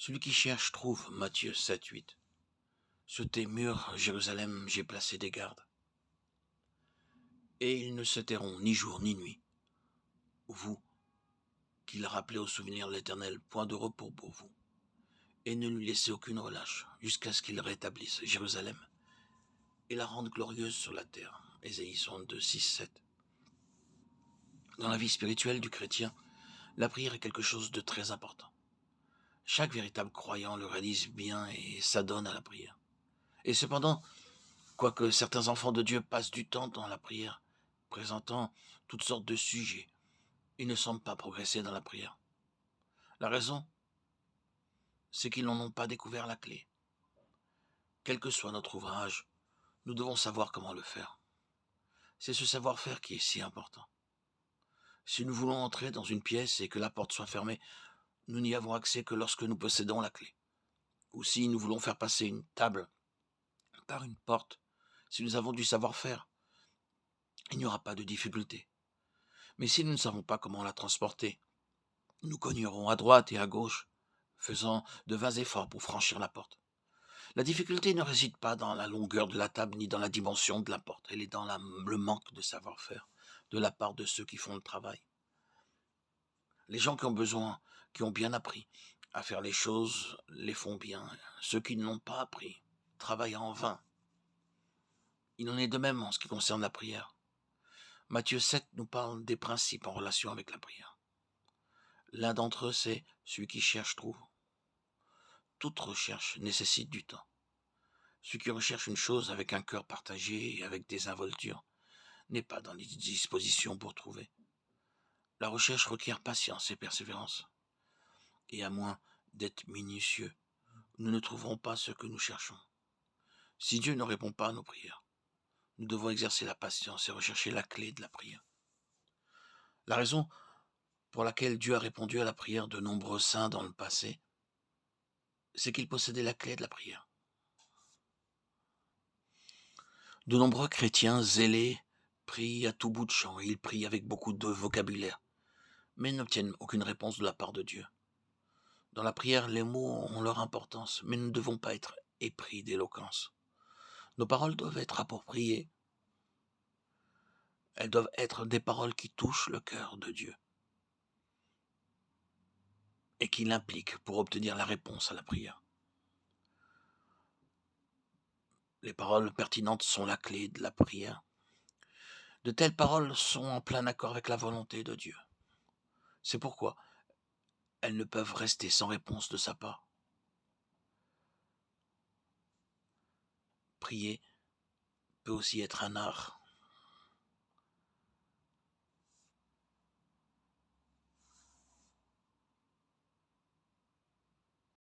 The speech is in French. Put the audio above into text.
Celui qui cherche trouve, Matthieu 7, 8. Sur tes murs, Jérusalem, j'ai placé des gardes. Et ils ne se tairont ni jour ni nuit. Vous, qu'il a rappelé au souvenir de l'Éternel, point de repos pour vous. Et ne lui laissez aucune relâche, jusqu'à ce qu'il rétablisse Jérusalem et la rende glorieuse sur la terre. Ésaïe 62, 6, 7. Dans la vie spirituelle du chrétien, la prière est quelque chose de très important. Chaque véritable croyant le réalise bien et s'adonne à la prière. Et cependant, quoique certains enfants de Dieu passent du temps dans la prière, présentant toutes sortes de sujets, ils ne semblent pas progresser dans la prière. La raison, c'est qu'ils n'en ont pas découvert la clé. Quel que soit notre ouvrage, nous devons savoir comment le faire. C'est ce savoir-faire qui est si important. Si nous voulons entrer dans une pièce et que la porte soit fermée, nous n'y avons accès que lorsque nous possédons la clé. Ou si nous voulons faire passer une table par une porte, si nous avons du savoir-faire, il n'y aura pas de difficulté. Mais si nous ne savons pas comment la transporter, nous cognerons à droite et à gauche, faisant de vains efforts pour franchir la porte. La difficulté ne réside pas dans la longueur de la table ni dans la dimension de la porte, elle est dans le manque de savoir-faire de la part de ceux qui font le travail. Les gens qui ont bien appris à faire les choses, les font bien. Ceux qui ne l'ont pas appris travaillent en vain. Il en est de même en ce qui concerne la prière. Matthieu 7 nous parle des principes en relation avec la prière. L'un d'entre eux, c'est « celui qui cherche trouve ». Toute recherche nécessite du temps. Celui qui recherche une chose avec un cœur partagé et avec désinvolture n'est pas dans les dispositions pour trouver. La recherche requiert patience et persévérance. Et à moins d'être minutieux, nous ne trouverons pas ce que nous cherchons. Si Dieu ne répond pas à nos prières, nous devons exercer la patience et rechercher la clé de la prière. La raison pour laquelle Dieu a répondu à la prière de nombreux saints dans le passé, c'est qu'il possédait la clé de la prière. De nombreux chrétiens zélés prient à tout bout de champ et ils prient avec beaucoup de vocabulaire, mais n'obtiennent aucune réponse de la part de Dieu. Dans la prière, les mots ont leur importance, mais nous ne devons pas être épris d'éloquence. Nos paroles doivent être appropriées. Elles doivent être des paroles qui touchent le cœur de Dieu et qui l'impliquent pour obtenir la réponse à la prière. Les paroles pertinentes sont la clé de la prière. De telles paroles sont en plein accord avec la volonté de Dieu. C'est pourquoi elles ne peuvent rester sans réponse de sa part. Prier peut aussi être un art.